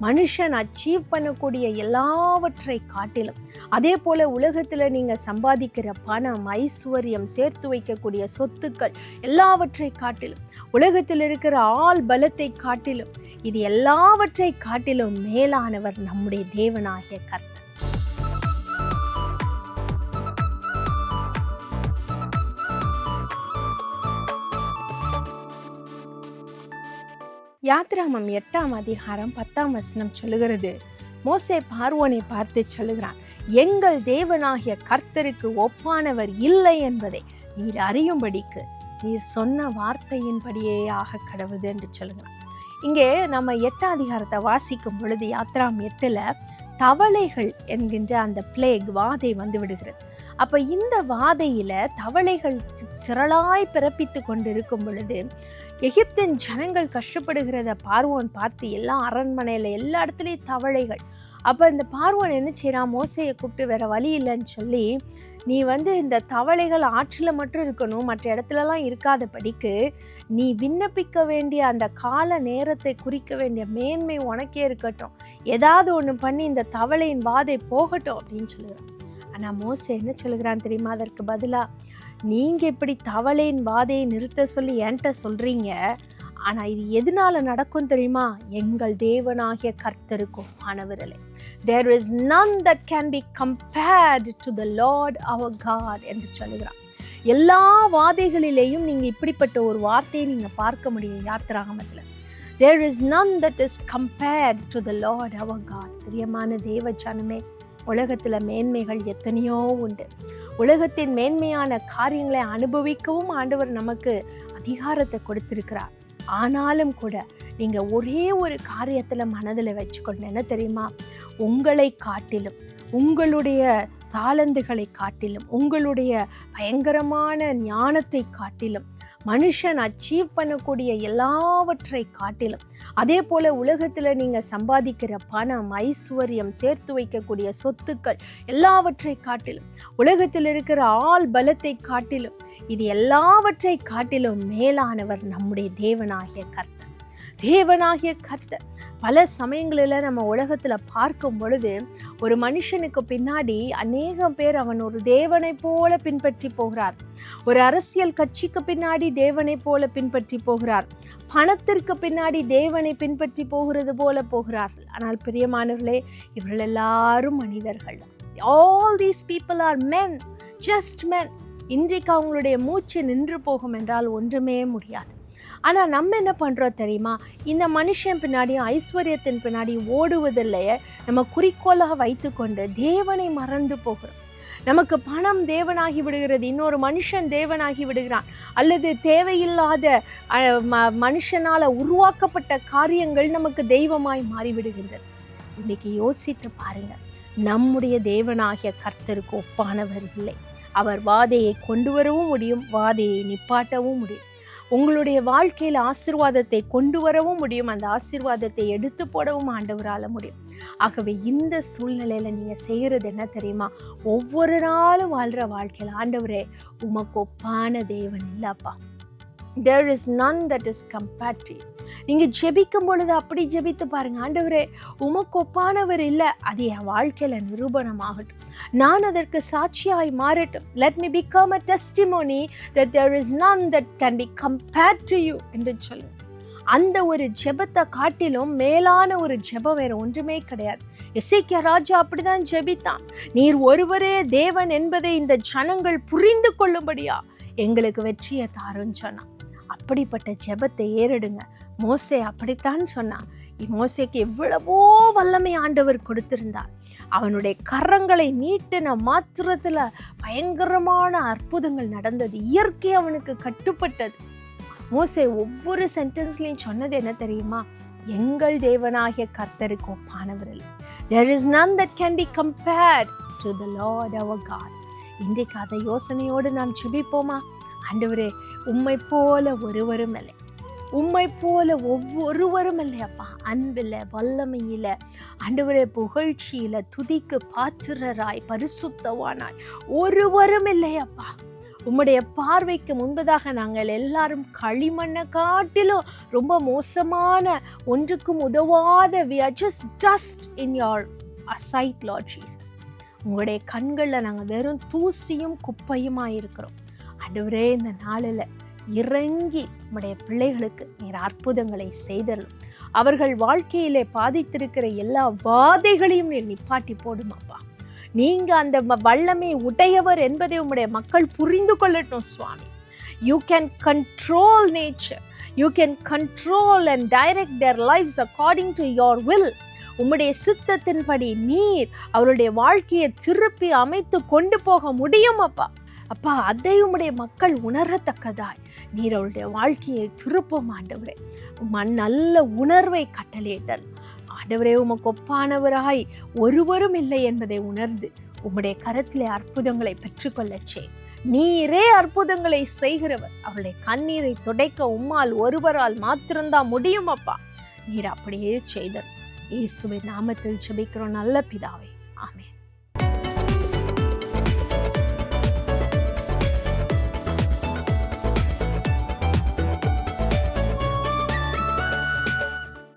மனுஷன் அச்சீவ் பண்ணக்கூடிய எல்லாவற்றை காட்டிலும், அதே போல உலகத்தில் நீங்கள் சம்பாதிக்கிற பணம், ஐஸ்வர்யம், சேர்த்து வைக்கக்கூடிய சொத்துக்கள் எல்லாவற்றை காட்டிலும், உலகத்தில் இருக்கிற ஆள் பலத்தை காட்டிலும், இது எல்லாவற்றை காட்டிலும் மேலானவர் நம்முடைய தேவனாகிய கர்த்தர். யாத்திராமம் 8ஆம் அதிகாரம் 10ஆம் வசனம் சொல்லுகிறது, மோசே பார்வோனை பார்த்து சொல்லுகிறான், எங்கள் தேவனாகிய கர்த்தருக்கு ஒப்பானவர் இல்லை என்பதை நீர் அறியும்படிக்கு நீர் சொன்ன வார்த்தையின்படியே ஆக கடவுது என்று சொல்லுகிறான். இங்கே நம்ம 8ஆம் அதிகாரத்தை வாசிக்கும் பொழுது யாத்திராம் 8ல் தவளைகள் என்கின்ற அந்த பிளேக், வாதை வந்து விடுகிறது. அப்போ இந்த வாதையில தவளைகள் திரளாய் பிறப்பித்து கொண்டு இருக்கும் பொழுது எகிப்தின் ஜனங்கள் கஷ்டப்படுகிறத பார்வோன் பார்த்து எல்லா அரண்மனையில் எல்லா இடத்துலையும் தவளைகள். அப்போ இந்த பார்வோன் என்ன செய்யறான், மோசையை கூப்பிட்டு வேற வழி இல்லைன்னு சொல்லி, நீ இந்த தவளைகள் ஆற்றில் மட்டும் இருக்கணும், மற்ற இடத்துலலாம் இருக்காதபடிக்கு நீ விண்ணப்பிக்க வேண்டிய அந்த கால நேரத்தை குறிக்க வேண்டிய மேன்மை உனக்கே இருக்கட்டும், ஏதாவது ஒன்று பண்ணி இந்த தவளையின் வாதை போகட்டும் அப்படின்னு சொல்லுகிறான். ஆனால் மோசே என்ன சொல்லுகிறான் தெரியுமா? அதற்கு பதிலாக, நீங்கள் இப்படி தவளையின் வாதையை நிறுத்த சொல்லி என்கிட்ட சொல்கிறீங்க, ஆனால் இது எதனால நடக்கும் தெரியுமா? எங்கள் தேவனாகிய கர்த்தருக்கும் ஆனவர்களே, there is none that can be compared to the Lord our God என்று சொல்லுகிறான். எல்லா வாதைகளிலேயும் நீங்கள் இப்படிப்பட்ட ஒரு வார்த்தையை நீங்கள் பார்க்க முடியும் யாத்திராகமத்தில். there is none that is compared to the Lord our God. பிரியமான தேவ ஜனமே, உலகத்தில் மேன்மைகள் எத்தனையோ உண்டு. உலகத்தின் மேன்மையான காரியங்களை அனுபவிக்கவும் ஆண்டவர் நமக்கு அதிகாரத்தை கொடுத்திருக்கிறார். ஆனாலும் கூட நீங்கள் ஒரே ஒரு காரியத்தில் மனதில் வச்சுக்கொண்டு, என்ன தெரியுமா? உங்களை காட்டிலும், உங்களுடைய தாளந்துகளை காட்டிலும், உங்களுடைய பயங்கரமான ஞானத்தை காட்டிலும், மனுஷன் அச்சீவ் பண்ணக்கூடிய எல்லாவற்றை காட்டிலும், அதே போல் உலகத்தில் நீங்கள் சம்பாதிக்கிற பணம், ஐஸ்வர்யம், சேர்த்து வைக்கக்கூடிய சொத்துக்கள் எல்லாவற்றை காட்டிலும், உலகத்தில் இருக்கிற ஆள் பலத்தை காட்டிலும், இது எல்லாவற்றை காட்டிலும் மேலானவர் நம்முடைய தேவனாகிய கர்த்தர். தேவனாகிய கர்த்தர். பல சமயங்களில் நம்ம உலகத்தில் பார்க்கும் பொழுது ஒரு மனுஷனுக்கு பின்னாடி அநேகம் பேர் அவன் ஒரு தேவனை போல பின்பற்றி போகிறார். ஒரு அரசியல் கட்சிக்கு பின்னாடி தேவனை போல பின்பற்றி போகிறார். பணத்திற்கு பின்னாடி தேவனை பின்பற்றி போகிறது போல போகிறார்கள். ஆனால் பிரியமானவர்களே, இவர்கள் எல்லாரும் மனிதர்கள். All these people are men, just men. இன்றைக்கு அவங்களுடைய மூச்சு நின்று போகும் என்றால் ஒன்றுமே முடியாது. ஆனால் நம்ம என்ன பண்ணுறோம் தெரியுமா? இந்த மனுஷன் பின்னாடியும் ஐஸ்வர்யத்தின் பின்னாடி ஓடுவதில்லையே நம்ம குறிக்கோளாக வைத்து கொண்டு தேவனை மறந்து போகிறோம். நமக்கு பணம் தேவனாகி விடுகிறது, இன்னொரு மனுஷன் தேவனாகி விடுகிறான், அல்லது தேவையில்லாத மனுஷனால் உருவாக்கப்பட்ட காரியங்கள் நமக்கு தெய்வமாய் மாறிவிடுகின்றது. இன்னைக்கு யோசித்து பாருங்கள், நம்முடைய தேவனாகிய கர்த்தருக்கு ஒப்பானவர் இல்லை. அவர் வாதையை கொண்டு வரவும் முடியும், வாதையை நிப்பாட்டவும் முடியும். உங்களுடைய வாழ்க்கையில் ஆசீர்வாதத்தை கொண்டு வரவும் முடியும், அந்த ஆசீர்வாதத்தை எடுத்து போடவும் ஆண்டவரால் முடியும். ஆகவே இந்த சூழ்நிலையில் நீங்கள் செய்கிறது என்ன தெரியுமா? ஒவ்வொரு நாளும் வாழ்கிற வாழ்க்கையில், ஆண்டவரே உமக்கு ஒப்பான தேவன் இல்லைப்பா, there is none that is compared to you. நீங்கள் ஜெபிக்கும் பொழுது அப்படி ஜெபித்து பாருங்க, ஆண்டவரே உமக்கு ஒப்பானவர் இல்லை, அது என் வாழ்க்கையில் நிரூபணமாகட்டும், நான் அதற்கு சாட்சியாய் மாறட்டும். let me become a testimony that there is none that can be compared to you என்று சொல்லுங்க. அந்த ஒரு ஜெபத்தை காட்டிலும் மேலான ஒரு ஜெபம் வேற ஒன்றுமே கிடையாது. எசேக்கியா ராஜா அப்படிதான் ஜெபித்தான். நீர் ஒருவரே தேவன் என்பதை இந்த ஜனங்கள் புரிந்து கொள்ளும்படியா எங்களுக்கு வெற்றியை தாருன்னு சொன்னான். அப்படிப்பட்ட ஜெபத்தை ஏறெடுங்க. மோசே அப்படித்தான் சொன்னான். மோசேக்கு எவ்வளவோ வல்லமை ஆண்டவர் கொடுத்திருந்தார். அவனுடைய கரங்களை நீட்டின மாத்திரத்தில் பயங்கரமான அற்புதங்கள் நடந்தது. இயற்கை அவனுக்கு கட்டுப்பட்டது. மோசே ஒவ்வொரு சென்டென்ஸ்லையும் சொன்னது என்ன தெரியுமா? எங்கள் தேவனாகிய கர்த்தருக்கு ஒப்பானவர் இல்லை. There is none that can be compared to the Lord our God. இன்றைக்கு அதை யோசனையோடு நாம் ஜெபிப்போமா? ஆண்டவரே உம்மை போல ஒருவரும் இல்லை, உம்மை போல ஒவ்வொருவரும் இல்லையப்பா. அன்பில், வல்லமையில், ஆண்டவரே புகழ்ச்சியில், துதிக்கு பாத்திரராய், பரிசுத்தவானாய் ஒருவரும் இல்லையப்பா. உம்முடைய பார்வைக்கு முன்பதாக நாங்கள் எல்லாரும் களிமண்ணை காட்டிலும் ரொம்ப மோசமான, ஒன்றுக்கும் உதவாத, we are just dust in your sight, Lord Jesus. உங்களுடைய கண்களில் நாங்கள் வெறும் தூசியும் குப்பையுமா இருக்கிறோம். ஆண்டவரே, இந்த நாளில் இறங்கி உம்முடைய பிள்ளைகளுக்கு நீர் அற்புதங்களை செய்தரலும். அவர்கள் வாழ்க்கையிலே பாதித்திருக்கிற எல்லா வாதைகளையும் நீர் நிப்பாட்டி போடுமாப்பா. நீங்க அந்த வல்லமை உடையவர் என்பதை உம்முடைய மக்கள் புரிந்து கொள்ளட்டும் சுவாமி. You can control nature. You can control and direct their lives according to your will. உம்முடைய சித்தத்தின்படி நீர் அவருடைய வாழ்க்கையை திருப்பி அமைத்து கொண்டு போக முடியும் அப்பா. அப்பா, அதை உம்முடைய மக்கள் உணரத்தக்கதாய் நீர் அவருடைய வாழ்க்கையை திருப்பம் ஆண்டவரே. நல்ல உணர்வை கட்டளையிட்டல் ஆண்டவரே. உமக்கு ஒப்பானவராய் ஒருவரும் இல்லை என்பதை உணர்ந்து உம்முடைய கரத்திலே அற்புதங்களை பெற்றுக்கொள்ளச்சே. நீரே அற்புதங்களை செய்கிறவர். அவருடைய கண்ணீரை துடைக்க உம்மால் ஒருவரால் மாத்திரம்தான் முடியும் அப்பா. நீர் அப்படியே செய்தல். இயேசுவின் நாமத்தில் ஜெபிக்கிறோம் நல்ல பிதாவே.